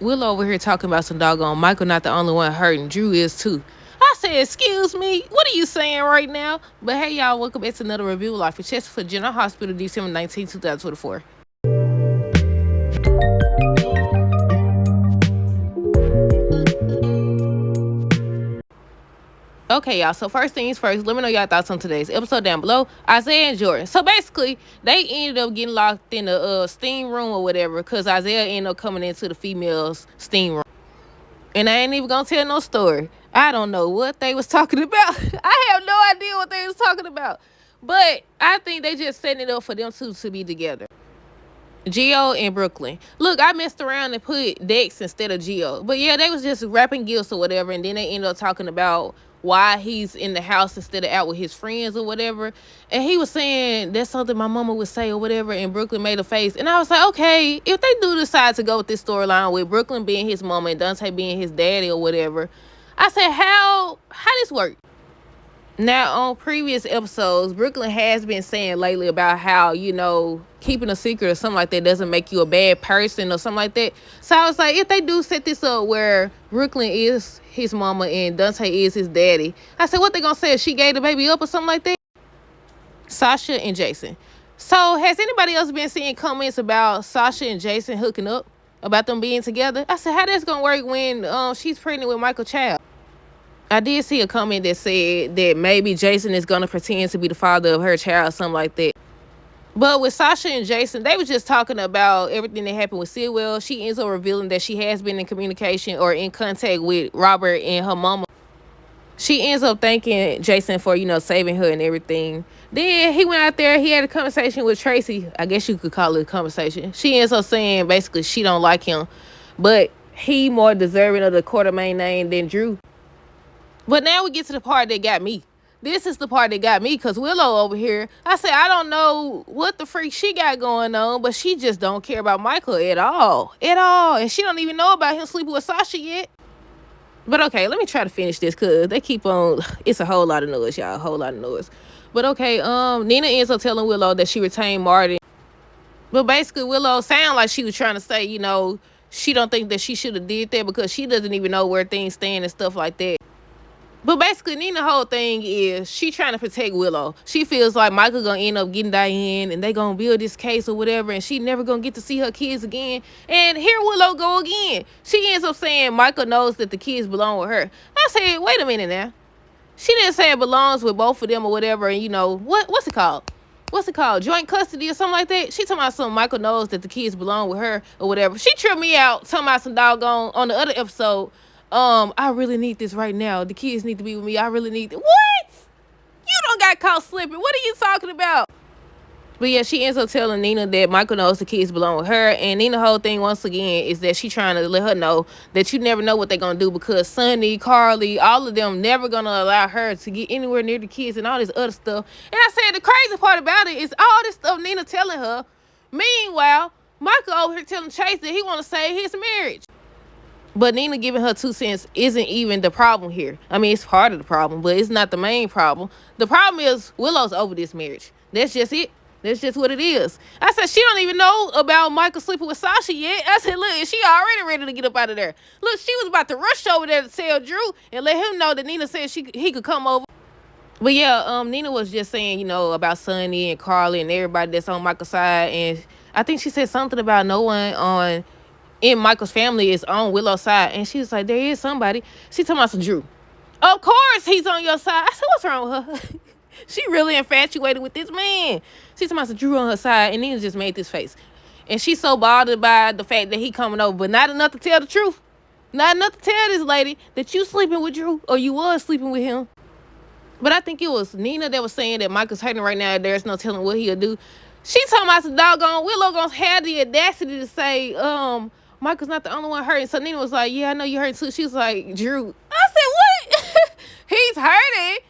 Will over here talking about some doggone Michael not the only one hurting. Drew is too. I said, excuse me, what are you saying right now? But hey, y'all, welcome back to another review of Life in Chesterfield General Hospital, December 19, 2024. Okay, y'all. So first things first, let me know y'all thoughts on today's episode down below. Isaiah and Jordan. So basically, they ended up getting locked in the steam room or whatever, because Isaiah ended up coming into the female's steam room. And I ain't even gonna tell no story. I don't know what they was talking about. I have no idea what they was talking about. But I think they just setting it up for them two to be together. Gio and Brooklyn. Look, I messed around and put Dex instead of Gio. But yeah, they was just rapping gifts or whatever. And then they ended up talking about why he's in the house instead of out with his friends or whatever. And he was saying that's something my mama would say or whatever. And Brooklyn made a face. And I was like, okay, if they do decide to go with this storyline with Brooklyn being his mama and Dante being his daddy or whatever, I said, how this work? Now, on previous episodes, Brooklyn has been saying lately about how, keeping a secret or something like that doesn't make you a bad person or something like that. So I was like, if they do set this up where Brooklyn is his mama and Dante is his daddy, I said, what they gonna say? She gave the baby up or something like that? Sasha and Jason. So has anybody else been seeing comments about Sasha and Jason hooking up? About them being together? I said, how that's gonna work when she's pregnant with Michael Child? I did see a comment that said that maybe Jason is going to pretend to be the father of her child or something like that. But with Sasha and Jason, they were just talking about everything that happened with Sewell. She ends up revealing that she has been in communication or in contact with Robert and her mama. She ends up thanking Jason for, saving her and everything. Then he went out there. He had a conversation with Tracy. I guess you could call it a conversation. She ends up saying basically she don't like him. But he more deserving of the Quartermain name than Drew. But now we get to the part that got me. This is the part that got me, because Willow over here, I said, I don't know what the freak she got going on, but she just don't care about Michael at all. At all. And she don't even know about him sleeping with Sasha yet. But okay, let me try to finish this, because they keep on, it's a whole lot of noise, y'all, a whole lot of noise. But okay, Nina ends up telling Willow that she retained Martin. But basically, Willow sounded like she was trying to say, she don't think that she should have did that because she doesn't even know where things stand and stuff like that. But basically, Nina's whole thing is she trying to protect Willow. She feels like Michael gonna end up getting Diane and they gonna build this case or whatever, and she never gonna get to see her kids again. And here Willow go again. She ends up saying Michael knows that the kids belong with her. I said, wait a minute now. She didn't say it belongs with both of them or whatever, and what's it called? What's it called? Joint custody or something like that? She talking about something Michael knows that the kids belong with her or whatever. She tripped me out talking about some doggone on the other episode. I really need this right now. The kids need to be with me. I really need it. What? You don't got caught slipping. What are you talking about? But yeah, she ends up telling Nina that Michael knows the kids belong with her. And Nina's whole thing, once again, is that she trying to let her know that you never know what they're going to do, because Sonny, Carly, all of them never going to allow her to get anywhere near the kids and all this other stuff. And I said the crazy part about it is all this stuff Nina telling her. Meanwhile, Michael over here telling Chase that he want to save his marriage. But Nina giving her 2 cents isn't even the problem here. I mean, it's part of the problem, but it's not the main problem. The problem is Willow's over this marriage. That's just it. That's just what it is. I said, she don't even know about Michael sleeping with Sasha yet. I said, look, she already ready to get up out of there. Look, she was about to rush over there to tell Drew and let him know that Nina said he could come over. But yeah, Nina was just saying, about Sonny and Carly and everybody that's on Michael's side. And I think she said something about no one in Michael's family is on Willow's side. And she was like, there is somebody. She talking about some Drew. Of course he's on your side. I said, what's wrong with her? She really infatuated with this man. She talking about some Drew on her side. And Nina just made this face. And she's so bothered by the fact that he coming over, but not enough to tell the truth. Not enough to tell this lady that you sleeping with Drew, or you was sleeping with him. But I think it was Nina that was saying that Michael's hurting right now. There's no telling what he'll do. She talking about some doggone Willow gonna have the audacity to say, Michael's not the only one hurting. So Nina was like, yeah, I know you hurting too. She was like, Drew. I said, what? He's hurting.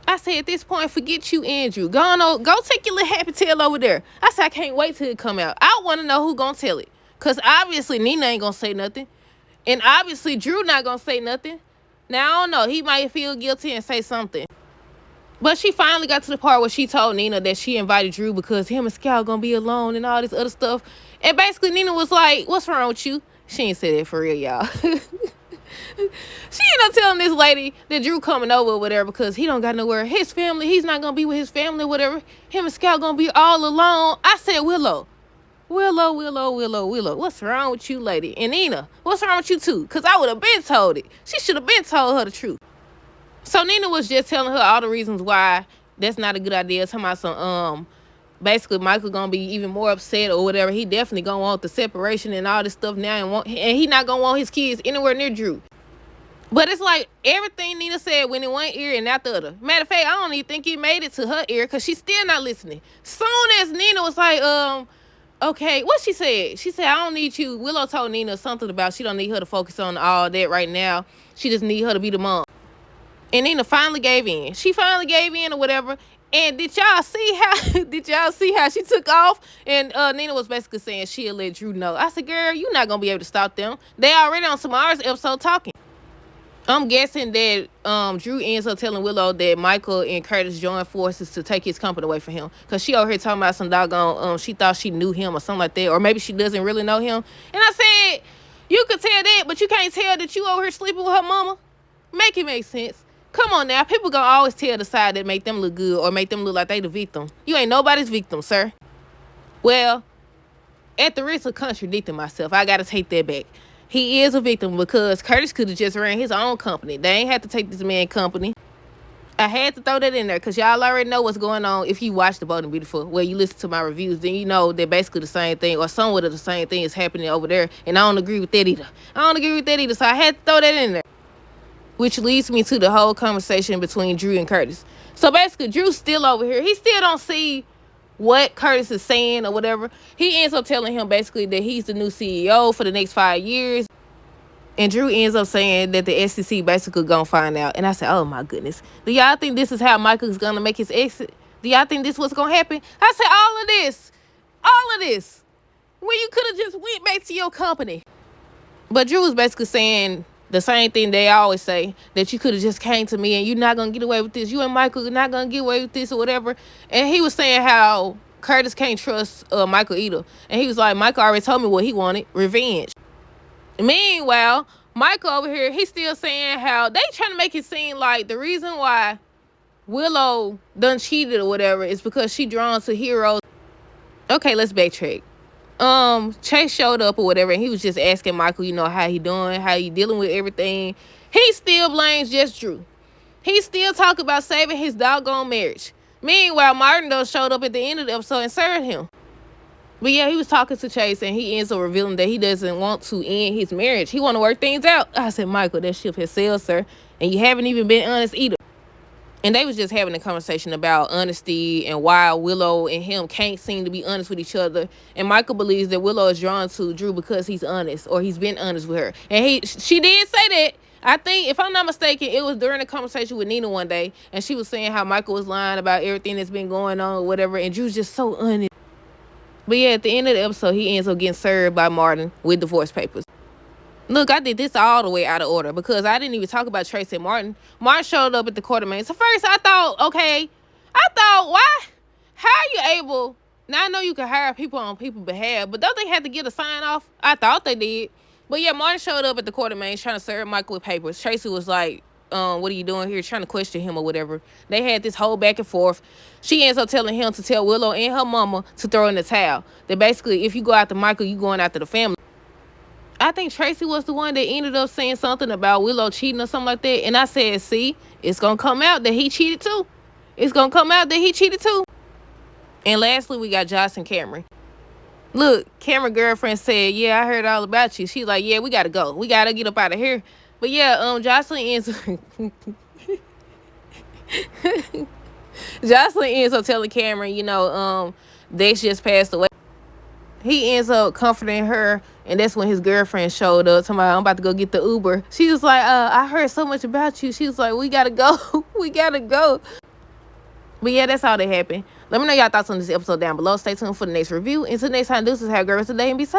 I said, at this point, forget you, Andrew. Go take your little happy tail over there. I said, I can't wait till it come out. I want to know who gonna tell it. Because obviously Nina ain't gonna say nothing. And obviously Drew not gonna say nothing. Now, I don't know. He might feel guilty and say something. But she finally got to the part where she told Nina that she invited Drew because him and Scout gonna be alone and all this other stuff. And basically Nina was like, what's wrong with you? She ain't say that for real, y'all. She ended up telling this lady that Drew coming over or whatever because he don't got nowhere. His family, he's not going to be with his family or whatever. Him and Scout going to be all alone. I said, Willow, what's wrong with you, lady? And Nina, what's wrong with you too? Because I would have been told it. She should have been told her the truth. So Nina was just telling her all the reasons why that's not a good idea. Talking about some, basically Michael gonna be even more upset or whatever. He definitely gonna want the separation and all this stuff now, and he not gonna want his kids anywhere near Drew. But it's like everything Nina said went in one ear and not the other. Matter of fact, I don't even think it made it to her ear because she's still not listening. Soon as Nina was like, okay, what she said? She said, I don't need you. Willow told Nina something about she don't need her to focus on all that right now. She just need her to be the mom. And Nina finally gave in. She finally gave in or whatever. And did y'all see how she took off? And Nina was basically saying she'll let Drew know. I said, girl, you're not gonna be able to stop them. They already on tomorrow's episode talking. I'm guessing that Drew ends up telling Willow that Michael and Curtis joined forces to take his company away from him. Because she over here talking about some doggone, she thought she knew him or something like that. Or maybe she doesn't really know him. And I said, you could tell that, but you can't tell that you over here sleeping with her mama. Make it make sense. Come on now. People gonna always tell the side that make them look good or make them look like they the victim. You ain't nobody's victim, sir. Well, at the risk of contradicting myself, I gotta take that back. He is a victim because Curtis could have just ran his own company. They ain't had to take this man's company. I had to throw that in there because y'all already know what's going on. If you watch The Bold and Beautiful, where you listen to my reviews, then you know that basically the same thing or somewhat of the same thing is happening over there. And I don't agree with that either. So I had to throw that in there. Which leads me to the whole conversation between Drew and Curtis. So basically, Drew's still over here. He still don't see what Curtis is saying or whatever. He ends up telling him basically that he's the new CEO for the next 5 years. And Drew ends up saying that the SEC basically gonna find out. And I said, oh my goodness. Do y'all think this is how Michael's gonna make his exit? Do y'all think this what's gonna happen? I said, all of this. When you could have just went back to your company. But Drew was basically saying the same thing they always say, that you could have just came to me and you're not going to get away with this. You and Michael are not going to get away with this or whatever. And he was saying how Curtis can't trust Michael either. And he was like, Michael already told me what he wanted, revenge. Meanwhile, Michael over here, he's still saying how they trying to make it seem like the reason why Willow done cheated or whatever is because she drawn to heroes. Okay, let's backtrack. Chase showed up or whatever, and he was just asking Michael, how he doing, how he dealing with everything. He still blames just Drew. He still talk about saving his doggone marriage. Meanwhile, Martin done showed up at the end of the episode and served him. But yeah, he was talking to Chase, and he ends up revealing that he doesn't want to end his marriage. He want to work things out. I said, Michael, that ship has sailed, sir, and you haven't even been honest either. And they was just having a conversation about honesty and why Willow and him can't seem to be honest with each other. And Michael believes that Willow is drawn to Drew because he's honest, or he's been honest with her. And she did say that. I think, if I'm not mistaken, it was during a conversation with Nina one day, and she was saying how Michael was lying about everything that's been going on or whatever, and Drew's just so honest. But yeah, at the end of the episode, he ends up getting served by Martin with divorce papers. Look, I did this all the way out of order because I didn't even talk about Tracy and Martin. Martin showed up at the Quartermain. So first I thought, why? How are you able? Now I know you can hire people on people's behalf, but don't they have to get a sign off? I thought they did. But yeah, Martin showed up at the Quartermain trying to serve Michael with papers. Tracy was like, what are you doing here? Trying to question him or whatever. They had this whole back and forth. She ends up telling him to tell Willow and her mama to throw in the towel. That basically, if you go after Michael, you going after the family. I think Tracy was the one that ended up saying something about Willow cheating or something like that. And I said, see, it's going to come out that he cheated too. And lastly, we got Josh and Cameron. Look, Cameron's girlfriend said, yeah, I heard all about you. She's like, yeah, we got to go. We got to get up out of here. But yeah, Jocelyn ends up telling Cameron, Dash just passed away. He ends up comforting her, and that's when his girlfriend showed up. Somebody, I'm about to go get the Uber. She was like, I heard so much about you. She was like, we gotta go. We gotta go. But yeah, that's all that happened. Let me know y'all thoughts on this episode down below. Stay tuned for the next review. Until next time, deuces, have a great rest of the day and be safe.